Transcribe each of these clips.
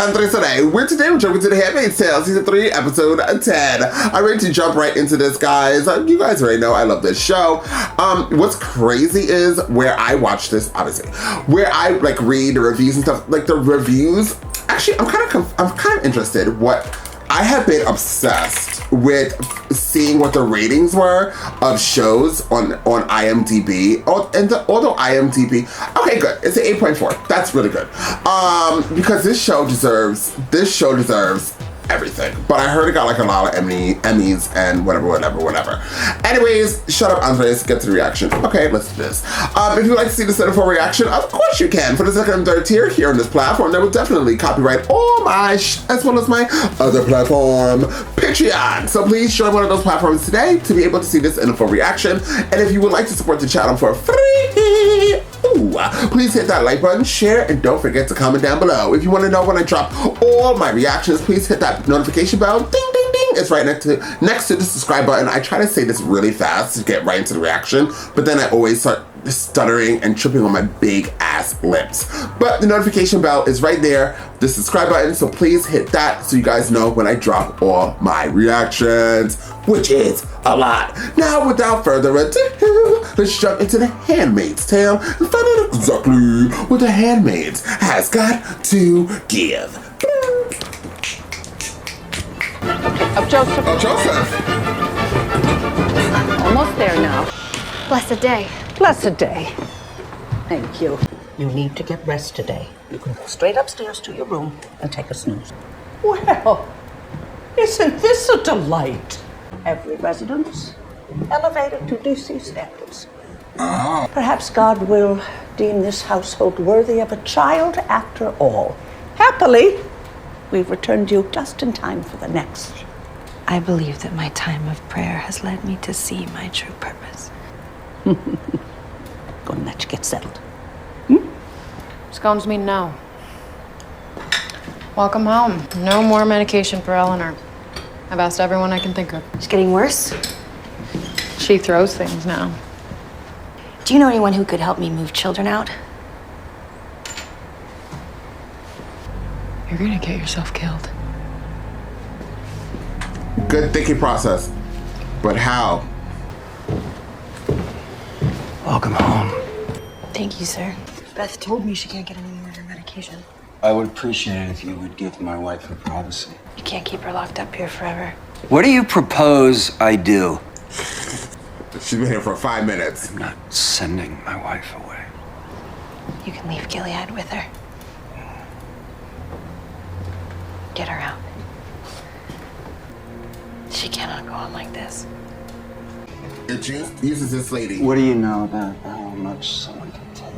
Andres today. We're jumping to the Handmaid's Tale, Season 3, Episode 10. I'm ready to jump right into this, guys. You guys already know I love this show. What's crazy is where I watch this, obviously, where I like read the reviews and stuff, like the reviews. Actually, I'm kind of interested. I have been obsessed with seeing what the ratings were of shows on IMDb. Although IMDb, okay, good. It's an 8.4. That's really good. Because this show deserves everything. But I heard it got like a lot of Emmys and whatever. Anyways, shut up, Andres. Get to the reaction. Okay, let's do this. If you'd like to see the Cinephobe reaction, of course you can. For the second and third tier here on this platform, that will definitely copyright all my as well as my other platform, Patreon. So please join one of those platforms today to be able to see this Cinephobe reaction. And if you would like to support the channel for free, please hit that like button, share, and don't forget to comment down below. If you want to know when I drop all my reactions, please hit that notification bell. Ding, ding, ding. It's right next to the subscribe button. I try to say this really fast to get right into the reaction, but then I always start stuttering and tripping on my big ass lips. But the notification bell is right there, the subscribe button, so please hit that so you guys know when I drop all my reactions, which is a lot. Now, without further ado, let's jump into the Handmaid's Tale and find out exactly what the Handmaids has got to give. Up, Joseph. Oh, Joseph. Almost there now. Blessed day. Blessed day. Thank you. You need to get rest today. You can go straight upstairs to your room and take a snooze. Well, isn't this a delight? Every residence elevated to DC standards. Perhaps God will deem this household worthy of a child after all. Happily, we've returned you just in time for the next. I believe that my time of prayer has led me to see my true purpose. Gonna let you get settled. Scones mean no. Welcome home. No more medication for Eleanor. I've asked everyone I can think of. It's getting worse. She throws things now. Do you know anyone who could help me move children out? You're gonna get yourself killed. Good thinking process. But how? Welcome home. Thank you, sir. Beth told me she can't get any more of her medication. I would appreciate it if you would give my wife her privacy. You can't keep her locked up here forever. What do you propose I do? She's been here for 5 minutes. I'm not sending my wife away. You can leave Gilead with her. Get her out. She cannot go on like this. It uses this lady. What do you know about how much someone can take?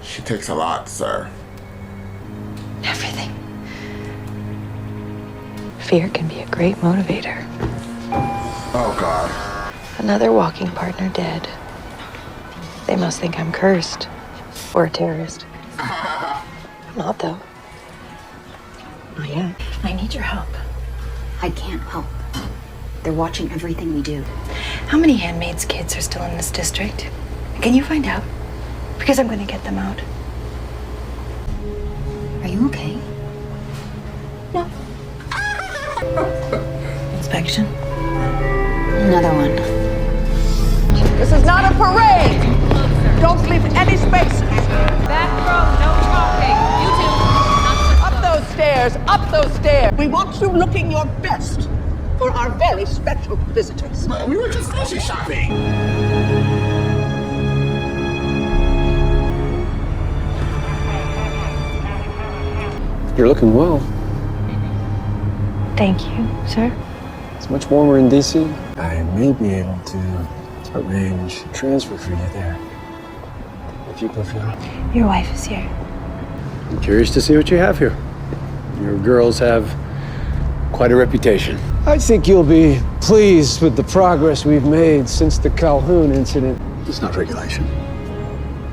She takes a lot, sir. Everything. Fear can be a great motivator. Oh, God. Another walking partner dead. They must think I'm cursed. Or a terrorist. I'm not, though. Not yet. I need your help. I can't help. They're watching everything we do. How many Handmaids' kids are still in this district? Can you find out? Because I'm going to get them out. Are you okay? No. Inspection? Another one. This is not a parade! Don't leave any spaces. Back row, no talking. You two. Up those stairs, up those stairs. We want you looking your best for our very special visitors. We were just grocery shopping. You're looking well. Thank you, sir. It's much warmer in DC. I may be able to arrange a transfer for you there, if you prefer. Your wife is here. I'm curious to see what you have here. Your girls have quite a reputation. I think you'll be pleased with the progress we've made since the Calhoun incident. It's not regulation.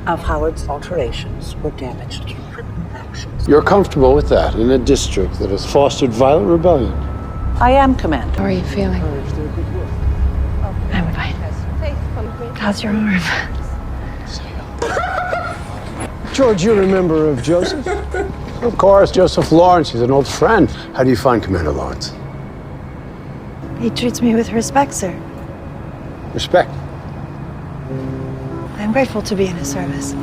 Of Howard's alterations were damaged through written actions. You're comfortable with that in a district that has fostered violent rebellion. I am, Commander. How are you feeling? I'm fine. How's your arm? George, you're a member of Joseph? Of course, Joseph Lawrence. He's an old friend. How do you find Commander Lawrence? He treats me with respect, sir. Respect. I'm grateful to be in his service.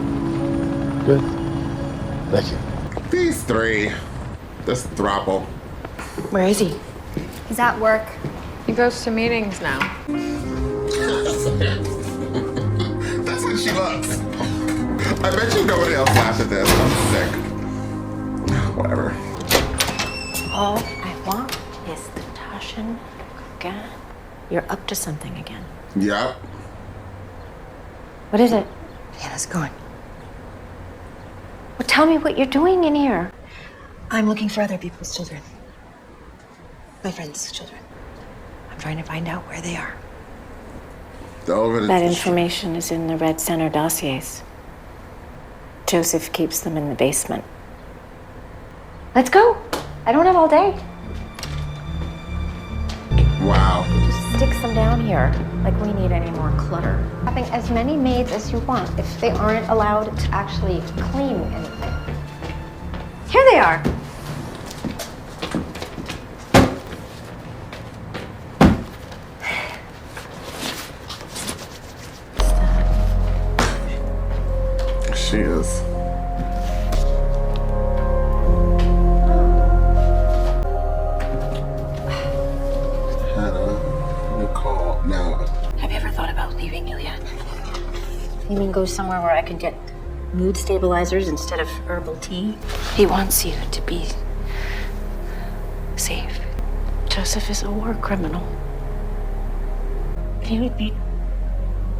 Good. Thank you. These three. This throuple. Where is he? He's at work. He goes to meetings now. That's what she looks. I bet you nobody else laughed at this. I'm sick. Whatever. All I want is the Tashin again. You're up to something again. Yep. What is it? Hannah's going. Well, tell me what you're doing in here. I'm looking for other people's children. My friends' children. I'm trying to find out where they are. That information is in the Red Center dossiers. Joseph keeps them in the basement. Let's go. I don't have all day. Wow. Just stick some down here. Like we need any more clutter. Having as many maids as you want if they aren't allowed to actually clean anything. Here they are. She is. Hannah, Nicole, now. Have you ever thought about leaving Iliad? You mean go somewhere where I can get mood stabilizers instead of herbal tea? He wants you to be safe. Joseph is a war criminal. He would be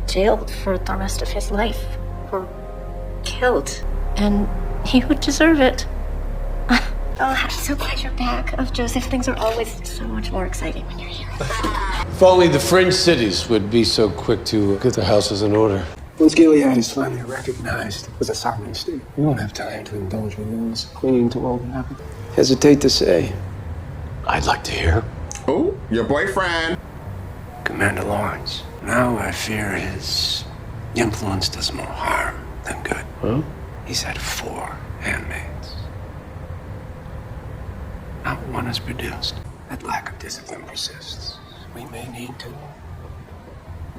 jailed for the rest of his life, or killed. And he would deserve it. Oh, I'm so glad you're back. Oh, Joseph, things are always so much more exciting when you're here. If only the fringe cities would be so quick to get their houses in order. Once Gilead is finally recognized as a sovereign state, we won't have time to indulge in those clinging to old habits. Hesitate to say. I'd like to hear. Oh, your boyfriend. Commander Lawrence. Now I fear his influence does more harm than good. Huh? He's had 4 handmaids. Not one is produced. That lack of discipline persists. We may need to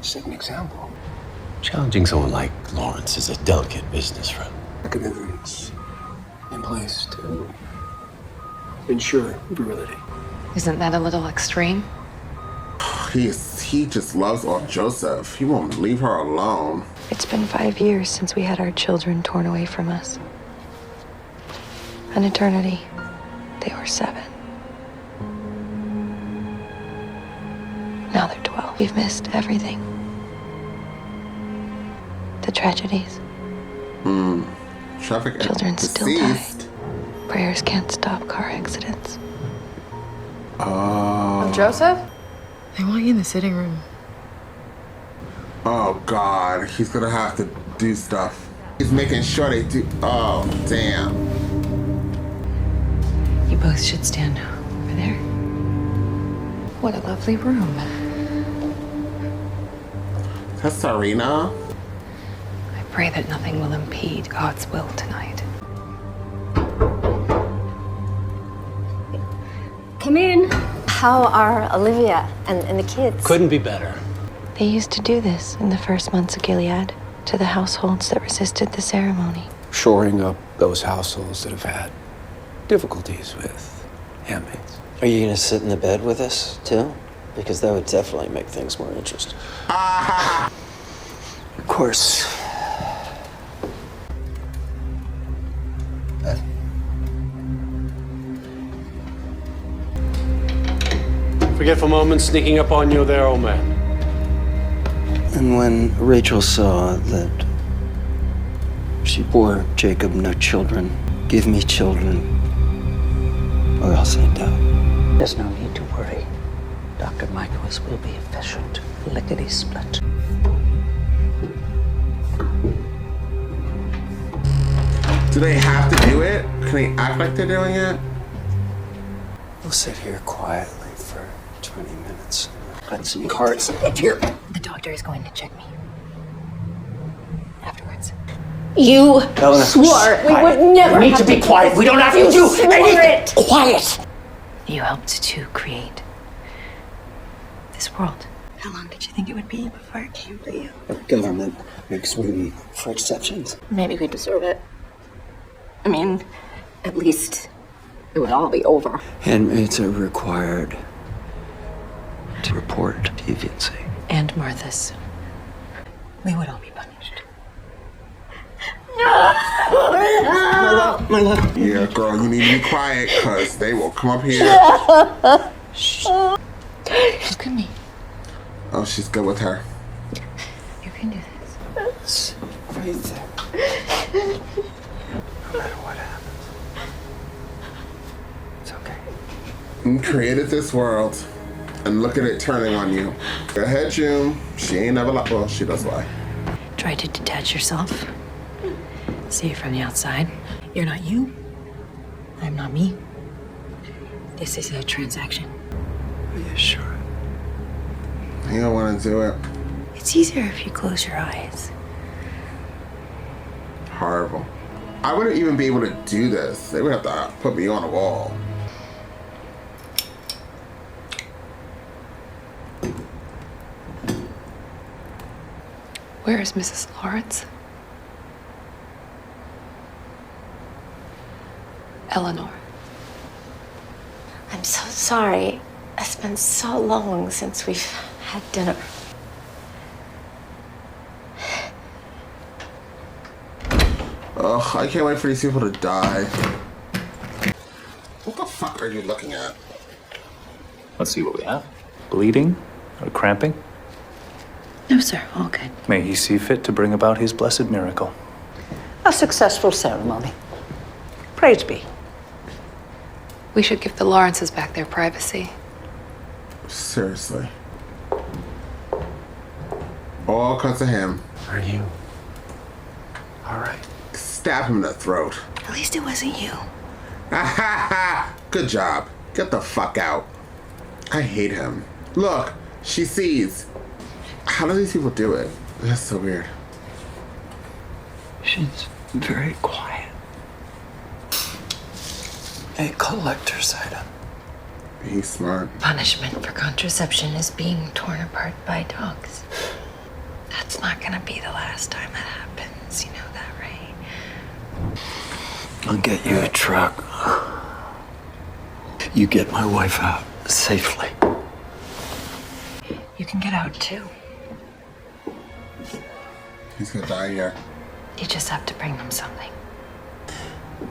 set an example. Challenging someone like Lawrence is a delicate business, friend. Mechanisms in place to ensure virility. Isn't that a little extreme? He just loves off Joseph. He won't leave her alone. It's been 5 years since we had our children torn away from us. An eternity. They were 7. Now they're 12. We've missed everything. The tragedies. Traffic Children still die. deceased. Prayers can't stop car accidents. Oh, Joseph? They want you in the sitting room. Oh God, he's gonna have to do stuff. He's making sure they do. Oh damn. You both should stand over there. What a lovely room. That's Serena. I pray that nothing will impede God's will tonight. Come in. How are Olivia and the kids? Couldn't be better. They used to do this in the first months of Gilead to the households that resisted the ceremony. Shoring up those households that have had difficulties with handmaids. Are you gonna sit in the bed with us, too? Because that would definitely make things more interesting. Of course. Forgetful moment sneaking up on you there, old man. And when Rachel saw that she bore Jacob no children, give me children, or else I die. There's no need to worry. Dr. Michaelis will be efficient. Lickety-split. Do they have to do it? Can they act like they're doing it? We'll sit here quietly for 20 minutes. Got some cards up here. The doctor is going to check me. Afterwards. You Eleanor, swore we would never need to be quiet. We don't have to do anything. Quiet. You helped to create this world. How long did you think it would be before it came to you? The government makes room for exceptions. Maybe we deserve it. I mean, at least it would all be over. Handmaids are required to report deviancy. And Martha's. We would all be punished. My love. Yeah, girl, you need to be quiet, because they will come up here. Shh. Look at me. Oh, she's good with her. You can do this. It's right there. No matter what happens, it's okay. You created this world, and look at it turning on you. Go ahead, June. She ain't never lied. Well, she does lie. Try to detach yourself. See it from the outside. You're not you. I'm not me. This is a transaction. Are you sure? You don't want to do it. It's easier if you close your eyes. Horrible. I wouldn't even be able to do this. They would have to put me on a wall. Where is Mrs. Lawrence? Eleanor. I'm so sorry. It's been so long since we've had dinner. Ugh, I can't wait for these people to die. What the fuck are you looking at? Let's see what we have. Bleeding or cramping? No, sir. All good. May he see fit to bring about his blessed miracle. A successful ceremony. Praise be. We should give the Lawrences back their privacy. Seriously. All because of him. Are you all right? Stab him in the throat. At least it wasn't you. Good job. Get the fuck out. I hate him. Look, she sees. How do these people do it? That's so weird. She's very quiet. A collector's item. He's smart. Punishment for contraception is being torn apart by dogs. That's not gonna be the last time that happens. You know that, right? I'll get you a truck. You get my wife out safely. You can get out too. He's gonna die here. You just have to bring them something.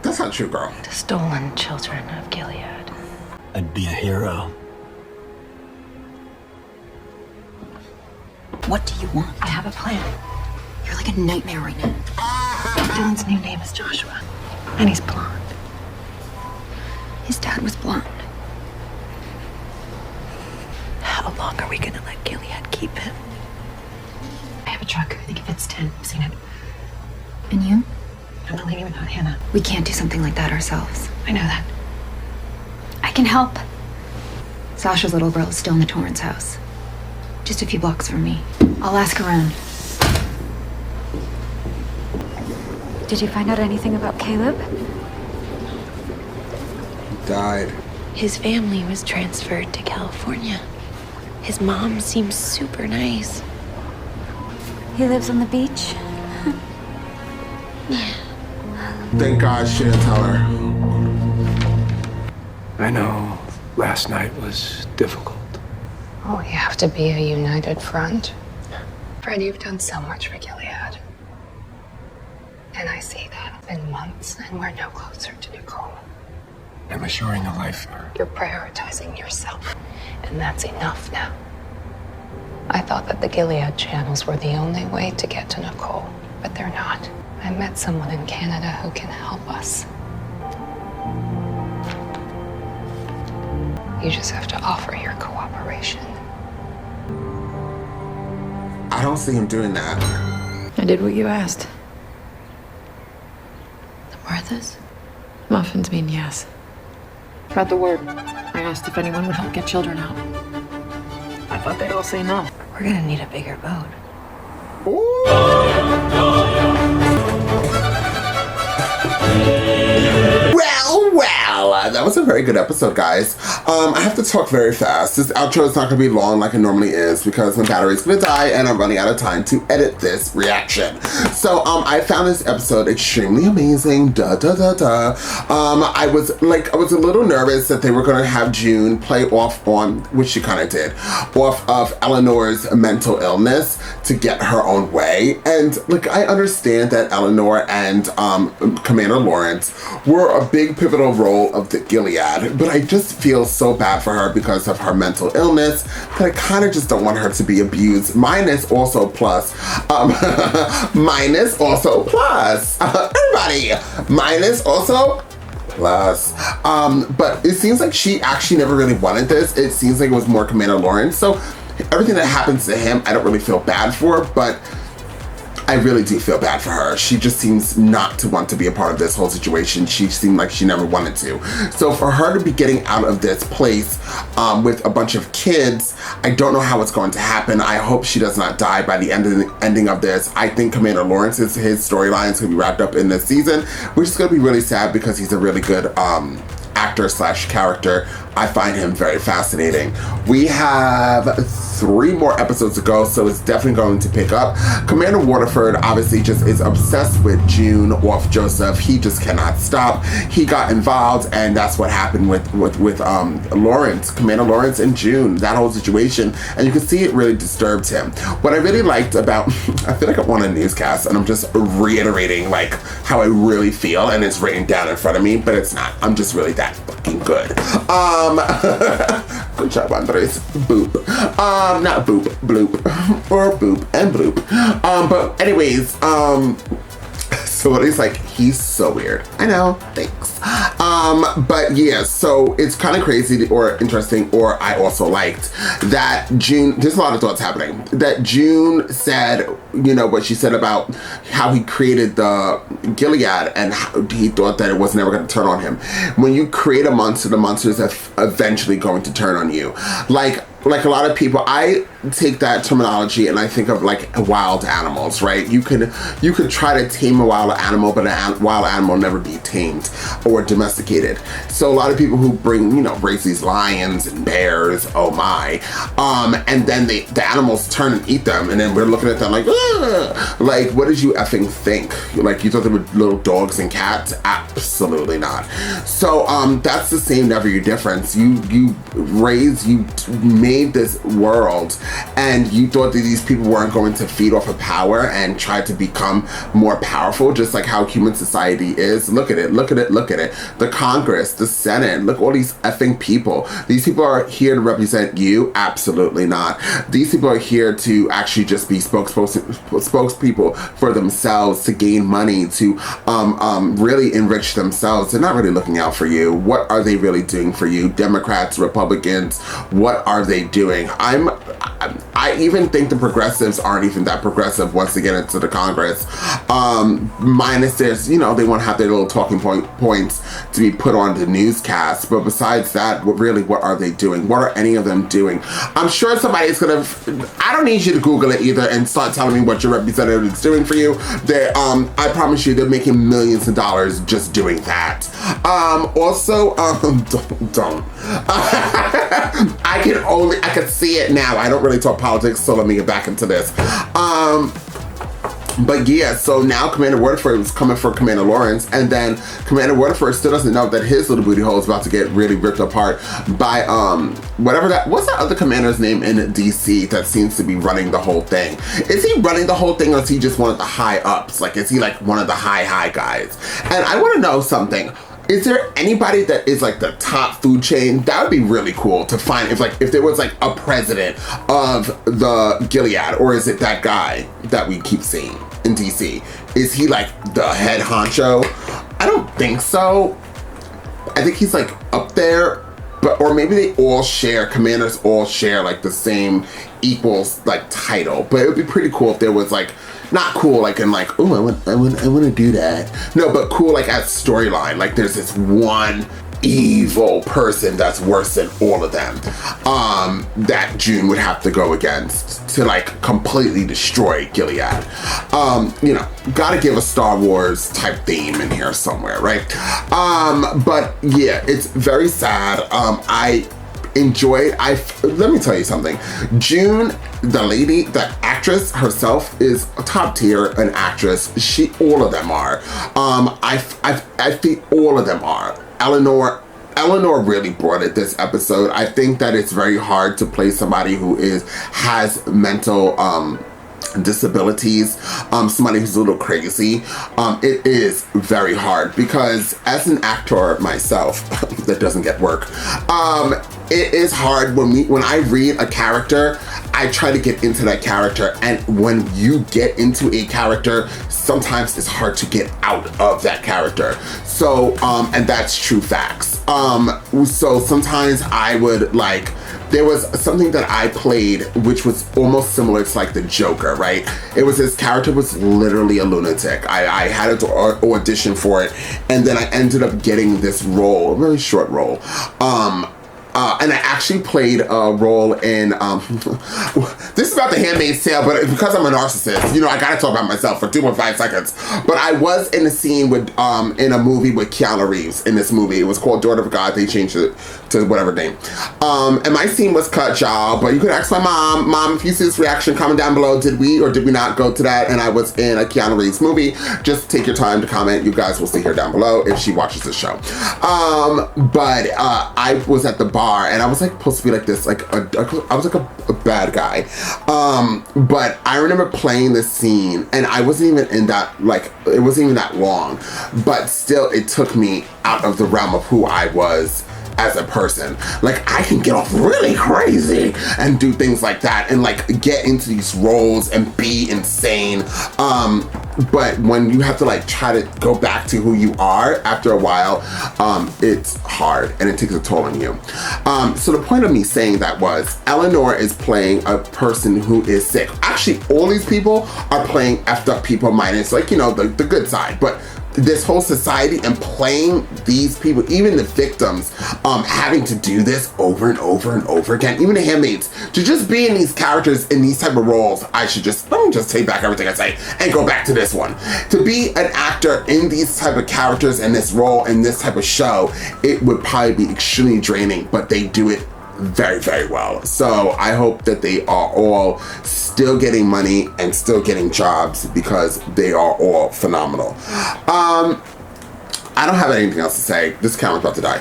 That's not true, girl. The stolen children of Gilead. I'd be a hero. What do you want? I have a plan. You're like a nightmare right now. Dylan's new name is Joshua, and he's blonde. His dad was blonde. How long are we gonna let Gilead keep him? I have a truck. I think it fits 10. I've seen it. And you? I'm not leaving without Hannah. We can't do something like that ourselves. I know that. I can help. Sasha's little girl is still in the Torrance house. Just a few blocks from me. I'll ask around. Did you find out anything about Caleb? He died. His family was transferred to California. His mom seems super nice. He lives on the beach? Yeah. Thank God she didn't tell her. I know last night was difficult. Oh, you have to be a united front. Fred, you've done so much for Gilead. And I see that. It's been months, and we're no closer to Nicole. I'm assuring a life for her. You're prioritizing yourself, and that's enough now. I thought that the Gilead channels were the only way to get to Nicole, but they're not. I met someone in Canada who can help us. You just have to offer your cooperation. I don't see him doing that. I did what you asked. The Marthas? Muffins mean yes. Spread the word. I asked if anyone would help get children out. I thought they'd all say no. We're gonna need a bigger boat. Ooh. Well, that was a very good episode, guys. I have to talk very fast. This outro is not going to be long like it normally is because my battery's going to die and I'm running out of time to edit this reaction. So, I found this episode extremely amazing. I was a little nervous that they were going to have June play off on, which she kind of did, off of Eleanor's mental illness to get her own way. And, I understand that Eleanor and Commander Lawrence were a big pivotal role of the Gilead, but I just feel so bad for her because of her mental illness that I kind of just don't want her to be abused. Minus also plus. Everybody, minus also plus. But it seems like she actually never really wanted this. It seems like it was more Commander Lawrence. So everything that happens to him, I don't really feel bad for, but I really do feel bad for her. She just seems not to want to be a part of this whole situation. She seemed like she never wanted to. So for her to be getting out of this place with a bunch of kids, I don't know how it's going to happen. I hope she does not die by the ending of this. I think Commander Lawrence's his storyline is going to be wrapped up in this season, which is going to be really sad because he's a really good actor / character. I find him very fascinating. We have 3 more episodes to go, so it's definitely going to pick up. Commander Waterford obviously just is obsessed with June off Joseph. He just cannot stop. He got involved, and that's what happened with Lawrence, Commander Lawrence and June, that whole situation, and you can see it really disturbed him. What I really liked about, I feel like I'm on a newscast, and I'm just reiterating how I really feel, and it's written down in front of me, but it's not. I'm just really that fucking good. Good job, Andres. Boop. Not boop, bloop. Or boop and bloop. But anyways, so he's he's so weird. I know, thanks. But yeah, so it's kind of crazy or interesting, or I also liked that June, there's a lot of thoughts happening, that June said, what she said about how he created the Gilead and how he thought that it was never going to turn on him. When you create a monster, the monster is eventually going to turn on you. Like a lot of people, I take that terminology and I think of wild animals, right? You could try to tame a wild animal, but a wild animal never be tamed or domesticated. So a lot of people who raise these lions and bears, oh my, and then the animals turn and eat them, and then we're looking at them what did you effing think? You thought they were little dogs and cats? Absolutely not. So that's the same, never your difference. You made this world, and you thought that these people weren't going to feed off of power and try to become more powerful, just like how human society is. Look at it. The Congress, the Senate, look, all these effing people. These people are here to represent you? Absolutely not. These people are here to actually just be spokespeople for themselves, to gain money, to really enrich themselves. They're not really looking out for you. What are they really doing for you? Democrats, Republicans, what are they doing? I even think the progressives aren't even that progressive once they get into the Congress. Minus this, they want to have their little talking points to be put on the newscast. But besides that, what are they doing? What are any of them doing? I'm sure somebody's gonna, I don't need you to Google it either and start telling me what your representative is doing for you. I promise you, they're making millions of dollars just doing that. Also, don't. I can see it now. I don't really talk politics, so let me get back into this. But yeah, so now Commander Waterford is coming for Commander Lawrence, and then Commander Waterford still doesn't know that his little booty hole is about to get really ripped apart by what's that other commander's name in DC that seems to be running the whole thing? Is he running the whole thing, or is he just one of the high ups? Is he one of the high guys? And I want to know something. Is there anybody that is the top food chain? That would be really cool to find if there was a president of the Gilead, or is it that guy that we keep seeing in DC? Is he the head honcho? I don't think so. I think he's up there, or maybe they all share, commanders all share the same equals title. But it would be pretty cool if there was not cool oh, I want to do that. No, but cool as storyline. There's this one evil person that's worse than all of them, that June would have to go against to like completely destroy Gilead. You know, gotta give a Star Wars type theme in here somewhere, right? But yeah, it's very sad. I enjoyed. Let me tell you something. June, the lady, the actress herself is a top tier an actress. All of them are. I think all of them are. Eleanor really brought it this episode. I think that it's very hard to play somebody who has mental disabilities, somebody who's a little crazy. It is very hard because as an actor myself that doesn't get work, it is hard when I read a character, I try to get into that character, and when you get into a character, sometimes it's hard to get out of that character. So, and that's true facts. So sometimes I would like, there was something that I played which was almost similar to like the Joker, right? It was, his character was literally a lunatic. I had to audition for it, and then I ended up getting this role, a really short role. And I actually played a role in, this is about the Handmaid's Tale, but because I'm a narcissist, you know, I gotta talk about myself for 2.5 seconds. But I was in a scene with, in a movie with Keanu Reeves in this movie. It was called Daughter of God. They changed it to whatever name. And my scene was cut, y'all, but you could ask my mom. Mom, if you see this reaction, comment down below. Did we or did we not go to that? And I was in a Keanu Reeves movie. Just take your time to comment. You guys will see her down below if she watches this show. But I was at the bar, and I was like supposed to be like this, like I was like a bad guy. But I remember playing this scene, and I wasn't even in that, like, it wasn't even that long, but still it took me out of the realm of who I was as a person. Like, I can get off really crazy and do things like that and like get into these roles and be insane. But when you have to like try to go back to who you are after a while, it's hard and it takes a toll on you. So the point of me saying that was, Eleanor is playing a person who is sick. Actually, all these people are playing effed up people minus, like, you know, the good side. But this whole society and playing these people, even the victims, having to do this over and over and over again, even the handmaids, to just be in these characters, in these type of roles, let me just take back everything I say and go back to this one. To be an actor in these type of characters and this role in this type of show, it would probably be extremely draining, but they do it very, very well. So I hope that they are all still getting money and still getting jobs, because they are all phenomenal. I don't have anything else to say. This camera's about to die.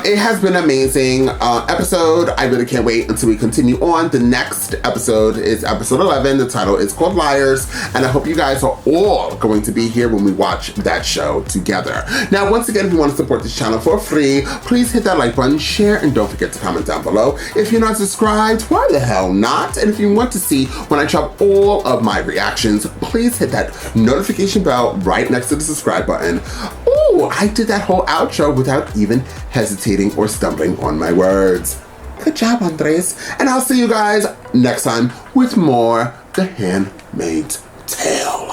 It has been an amazing episode. I really can't wait until we continue on. The next episode is episode 11. The title is called Liars, and I hope you guys are all going to be here when we watch that show together. Now, once again, if you want to support this channel for free, please hit that like button, share, and don't forget to comment down below. If you're not subscribed, why the hell not? And if you want to see when I drop all of my reactions, please hit that notification bell right next to the subscribe button. Ooh, I did that whole outro without even hesitating or stumbling on my words. Good job, Andres. And I'll see you guys next time with more The Handmaid's Tale.